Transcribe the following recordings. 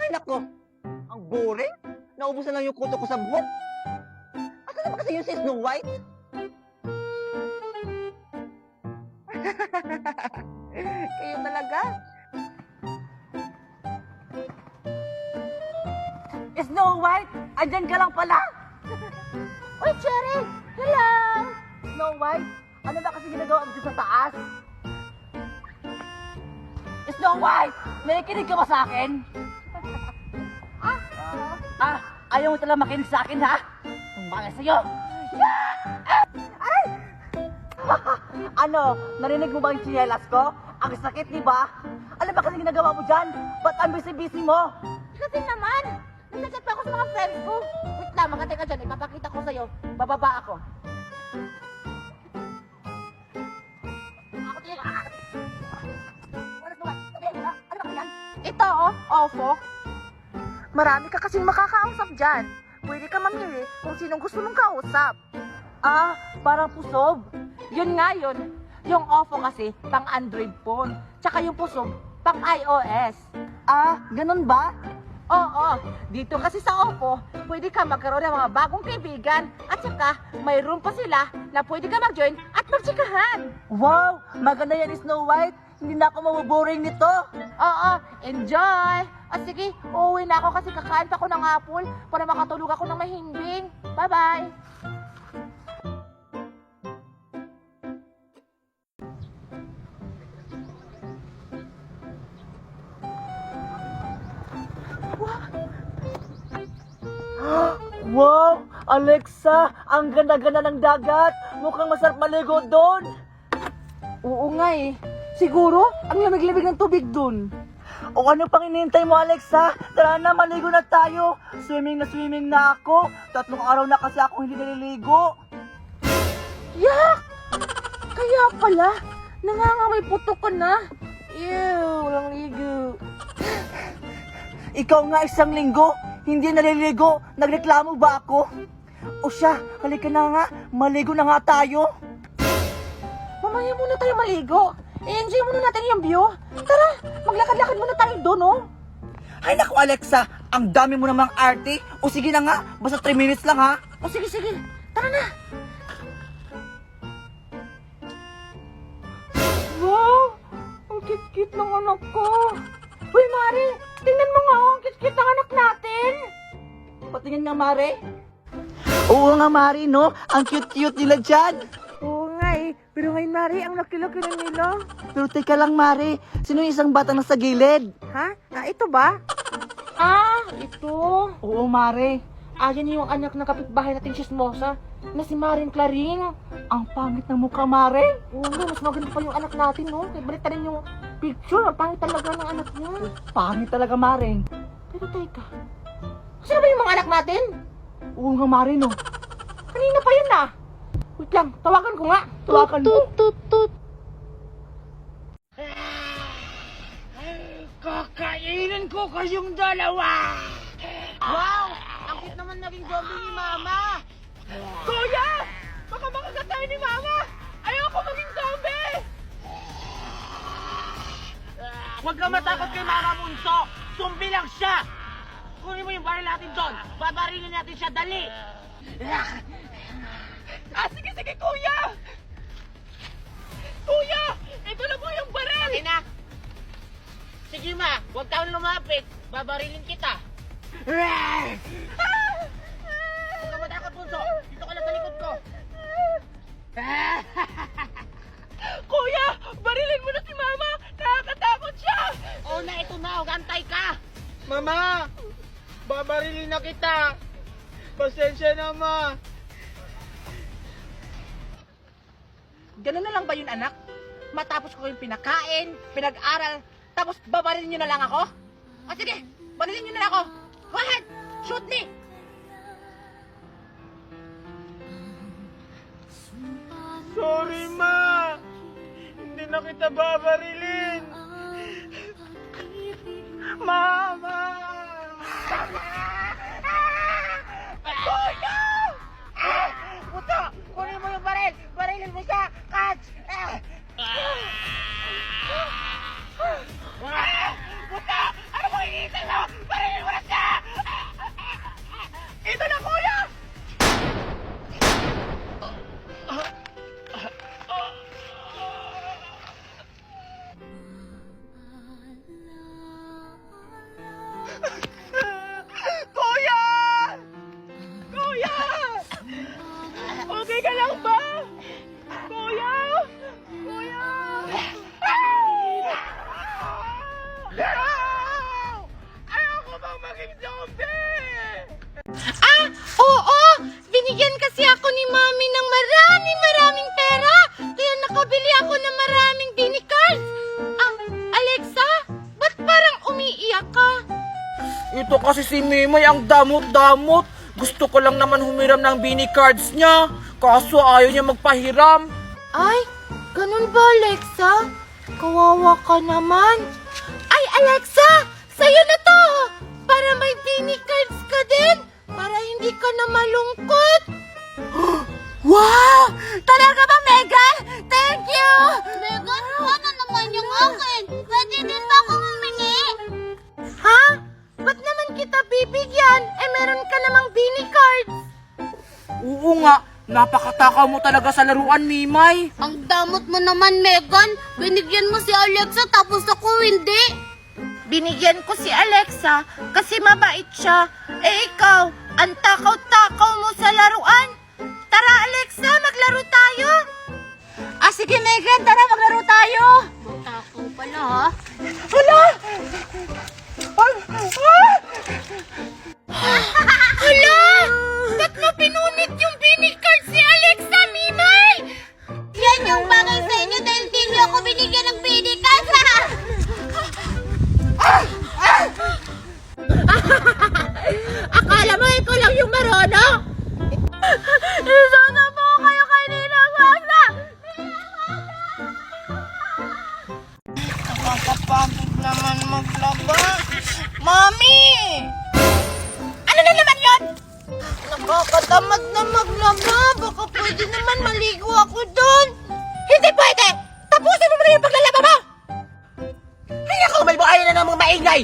Ay, nako. Ang boring. Naubusan lang yung kuto ko sa buhok. Asa na ba kasi yung si Snow White? Kayo talaga? Snow White, andyan ka lang pala? Uy, Cherry! Hello! Snow White, ano ba kasi ginagawa mo dito sa taas? Snow White, nakikinig ka ba sa akin? Ayaw mo talaga makinig sa akin, ha? Ang bagay sa'yo! Ay! Ano, narinig mo ba yung tsinelas ko? Ang sakit, di ba? Ano ba kasi ginagawa mo dyan? Ba't ang busy-busy mo? Kasi naman, nagchat pa ako sa mga friends ko. Wait lang, mga teka dyan, ipapakita ko sa'yo. Bababa ako. Ano ba yan? Ito, Ofo. Marami ka kasing makakausap dyan. Pwede ka mamili kung sinong gusto mong kausap. Parang pusob. Yun nga yun. Yung Ofo kasi, pang Android phone. Tsaka yung pusob, pang iOS. Ganun ba? Oo. Dito kasi sa Ofo, pwede ka magkaroon ng mga bagong kaibigan. At saka, mayroon pa sila na pwede ka mag-join at magtsikahan. Wow! Maganda yan, Snow White. Hindi na ako mabuboring nito. Oo, enjoy! At sige, uuwi na ako kasi kakain pa ako ng apple para makatulog ako ng mahimbing. Bye-bye! Wow! Alexa! Ang ganda-ganda ng dagat! Mukhang masarap maligo doon! Oo nga eh. Siguro, ang lamig-lamig ng tubig dun. O ano pang inihintay mo, Alexa? Tara na, maligo na tayo. Swimming na ako. 3 araw na kasi ako hindi naliligo. Yak! Kaya pala, nangangamay putok ka na. Ew, walang ligo. Ikaw nga 1 linggo, hindi naliligo. Nagreklamo ba ako? O siya, halika na nga, maligo na nga tayo. Mamaya muna tayo maligo. I-enjoy muna natin yung view. Tara, maglakad-lakad muna tayo doon, oh. Ay naku, Alexa, ang dami mo namang arte. O sige na nga, basta 3 minutes lang, ha? O sige, tara na. Wow, ang cute-cute ng anak ko. Uy, Mari, tingnan mo nga, oh, ang cute-cute ng anak natin. Patingin nga, Mari. Oo nga, Mari, no? Ang cute-cute nila dyan. Oo nga eh. Pero ngayon, Mari, ang laki-laki na nila. Pero teka lang, Mari. Sino yung isang batang nasa gilid? Ha? Ito ba? Ito. Oo, Mari. Yan yung anak ng kapitbahay natin, Chismosa, na si Maring Claring. Ang pangit ng mukha, Mari. Oo nga, mas maganda pa yung anak natin, no? Ibalita rin yung picture. Ang pangit talaga ng anak niya. Pangit talaga, Maring. Pero teka, sino ba yung mga anak natin? Oo nga, Mari, no? Kanina pa yun, ah. Wait lang, tawagan ko nga. Tawagan mo. Tut. Kakainin ko kayong dalawa! Wow! Ang cute naman naging zombie ni Mama! Kuya! Baka makagat tayo ni Mama! Ayoko maging zombie! Huwag ka matakot kay Mama Bunso! Zombie lang siya! Kunin mo yung baril natin doon! Babarilin natin siya, dali! Sige, kuya! Kuya! Ito na po yung baril! Okay na! Sige, ma! Huwag kang lumapit! Babarilin kita! Huwag ka matakot, Bunso! Dito ka lang sa likod ko! Kuya! Barilin mo na si Mama! Nakakatakot siya! Oo na, ito na! Hugantay ka! Mama! Babarilin na kita! Pasensya na, Ma! Ganun na lang ba yun, anak? Matapos ko yung pinakain, pinag-aral, tapos babarilin nyo na lang ako? O sige, barilin nyo na lang ako! Go ahead! Shoot me! Sorry, Ma! Hindi na kita babarilin! Mama! Kuya! Puto! Kunin mo yung baril! Barilin mo siya! Catch! Puto! Ano mo hinihintay mo? Barilin mo Kuya! Kuya! Okay ka lang ba? Kuya! Kuya! Ayoko bang maging zombie! Oo! Binigyan kasi ako ni Mami ng maraming pera. Kaya nakabili ako ng maraming Bini cards. Alexa, ba't parang umiiyak ka? Ito kasi si Mimay ang damot-damot. Gusto ko lang naman humiram ng Bini cards niya. Kaso ayaw niya magpahiram. Ay, ganun ba, Alexa? Kawawa ka naman. Ay, Alexa! Sa'yo na to! Para may Bini cards ka din! Para hindi ka na malungkot! Wow! Talaga ba, Megan? Thank you! Megan, ano naman yung akin? Pwede din ba akong humingi? Ha? Ba't naman kita bibigyan? Meron ka namang Bini cards! Oo nga, napakatakaw mo talaga sa laruan, Mimay. Ang damot mo naman, Megan. Binigyan mo si Alexa tapos ako hindi. Binigyan ko si Alexa kasi mabait siya. Ikaw, ang takaw-takaw mo sa laruan. Tara, Alexa, maglaro tayo. Sige, Megan, tara maglaro tayo. Takaw pala, ha? Hala! Hala! Ba't mo pinunit yung Bini card si Alexa, Mimay? Yan yung bagay sa inyo dahil di niyo ako binigyan ng Bini card, ha? Akala mo ikaw lang yung marunong? Isa na po kayo kanina, Wanda! Nakakapagod naman maglaba. Mami! Ano na naman yun? Nakakatamad na maglaba. Baka pwede naman maligo ako doon. Hindi pwede! Tapusin mo muna yung paglalaba mo! Ay, ako may buhay na namang maingay.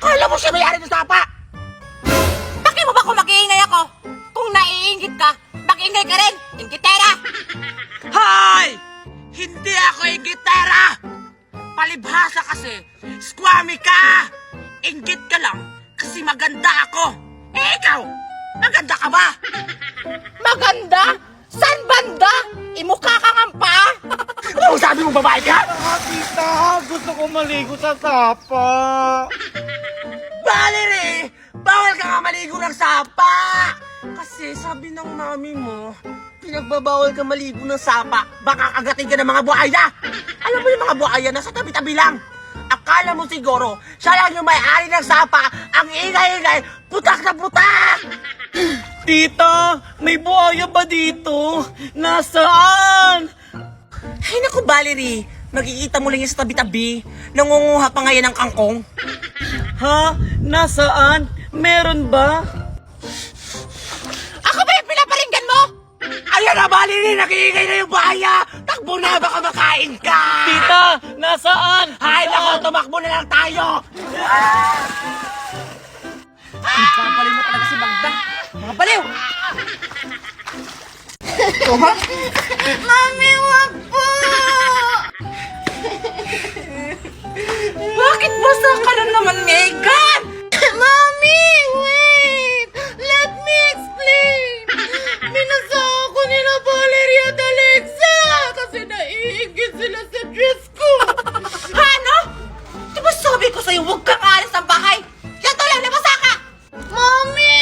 Kala mo siya may-ari ng sapa. Bakit mo ba kung mag-iingay ako? Kung naiingit ka, mag-iingay ka rin! Ingitera! Hoy! Hindi ako yung gitara! Palibhasa kasi, squammy ka! Inggit ka lang kasi maganda ako. Ikaw, maganda ka ba? Maganda? San banda? Imukha kang ampa? Ano sabi mo, babae ka? Tita, gusto ko maligo sa sapa. Valerie! Bawal ka nga maligo ng sapa! Kasi sabi ng mami mo, pinagbabawal ka maligo ng sapa, baka kagatin ka ng mga buhaya! Alam mo yung mga buhaya, nasa tabi-tabi lang! Akala mo siguro, siya lang yung may-ari ng sapa, ang ingay-ingay, putak na putak! Tita, may buhaya ba dito? Nasaan? Ay naku, Valerie, makikita mo lang yan sa tabi-tabi, nangunguha pa ngayon ng kangkong. Ha? Nasaan? Meron ba? Ako ba yung pinaparinggan mo? Ayan na, Valerie, nakiingay na yung buhaya! Takbo na, baka makain ka! Tita, nasaan? Ay, naku, tumakbo na lang tayo! Pagpapaliw mo talaga si Magda. Mga baliw! Mami, wag po! Bakit basa ka na naman, Megan? Mami, wait! Let me explain! Minasa ako nila Valeria at Alexa kasi naiingit sila sa dress ko! Ano? Di ba sabi ko sa'yo, huwag kang alis ng bahay? Yan to lang, nabasa ka! Mami!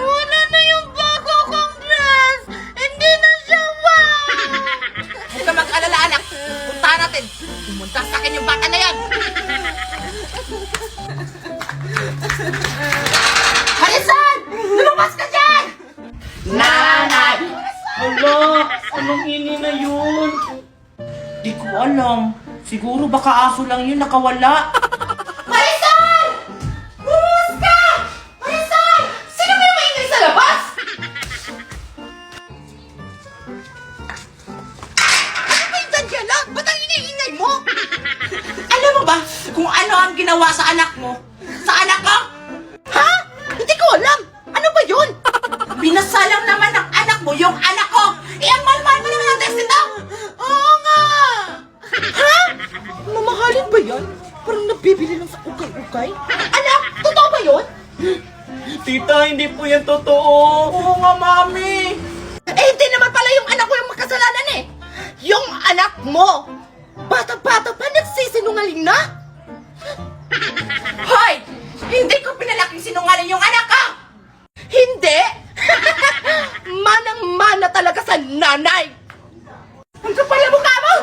Wala na yung bago kong dress! Hindi na siya wow! Huwag ka mag-alala, anak. Puntahan natin. Pumunta sa akin yung bata na yan. Halisan! Lumabas ka dyan! Nanay! Hala, anong ini na yun? Di ko alam. Siguro baka aso lang yun nakawala. Marisol! Bumuhos ka! Marisol! Sino ba yung maingay sa labas? Ano ba yung Daniela? Ba't ang ingay mo? Alam mo ba kung ano ang ginawa sa anak mo? Sa anak ko? Ha? Hindi ko alam! Ano ba yun? Binasalang naman ng anak mo yung anak ko! Ang mahal-mahal mo naman ang text nito! Oo nga! Ha? Mamahalin ba yan? Parang bagay? Anak, totoo ba yun? Tita, hindi po yan totoo. Oo nga, Mami. Eh, hindi naman pala yung anak ko yung makasalanan eh. Yung anak mo, bata-bata pa nagsisinungaling na? Hoy! Hindi ko pinalaking sinungaling yung anak ko! Hindi! Manang-mana talaga sa nanay! Ang kapal na mukha mo!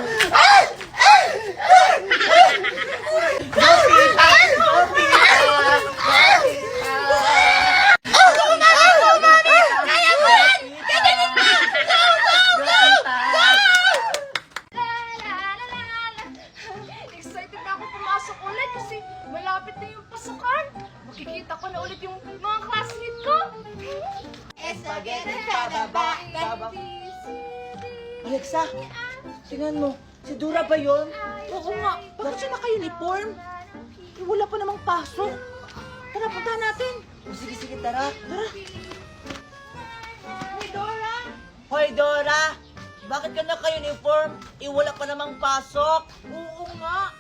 Excited na ako pumasok ulit kasi malapit na yung pasukan. Makikita ko na ulit yung mga classmate ko. Spaghetti pababa, Alexa, tingnan mo. Si Dora ba yun? Oo nga, bakit siya naka-uniform? Eh, wala pa namang pasok. Tara, punta natin. O sige, sige, tara. Tara. Hey, Dora! Hoy, Dora! Bakit ka naka-uniform? Wala pa namang pasok. Oo nga.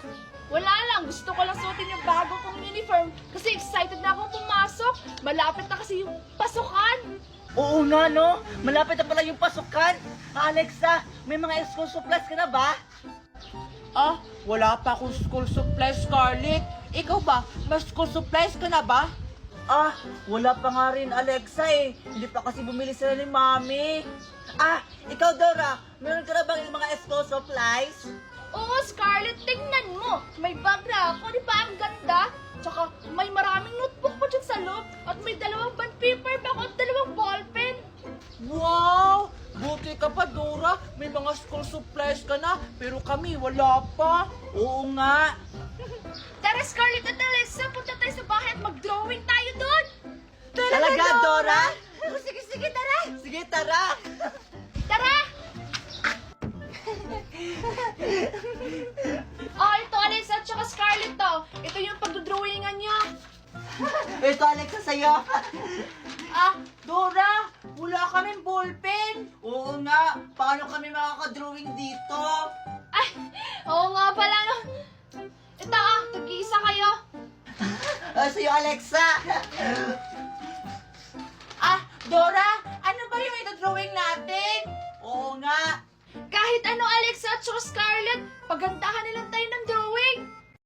Wala lang, gusto ko lang suotin yung bago kong uniform kasi excited na akong pumasok. Malapit na kasi yung pasukan. Oo nga, no? Malapit na pala yung pasukan. Alexa, may mga school supplies ka na ba? Ah, wala pa akong school supplies, Scarlett. Ikaw ba? May school supplies ka na ba? Ah, wala pa nga rin, Alexa eh. Hindi pa kasi bumili sila ni Mami. Ah, ikaw, Dora, meron ka na bang mga school supplies? Oo, Scarlett, tingnan mo. May bag na ako, di ba? Ang ganda. Tsaka may maraming notebook pa dyan sa loob. At may 2 bond paper pa ako at 2 ballpen. Wow! Buti ka pa, Dora. May mga school supplies ka na, pero kami wala pa. Oo nga. Tara, Scarlett at Alexa, punta tayo sa bahay at mag-drawing tayo doon. Talaga, Dora? Sige, sige, tara. Sige, tara. Tara! Oh, ito Alexa at saka Scarlett to. Ito yung pagdodrawingan niya. Ito, Alexa, sa'yo. Ah, Dora! Wala kaming ballpen. Oo nga. Paano kami makaka-drawing dito? Ay, oo nga pala no. Ito tag-iisa kayo. Sa'yo, Alexa. Ah, Dora! Ano ba yung ito-drawing natin? Oo nga. Kahit ano Alexa at saka Scarlett, pagandahan na lang tayo ng drawing.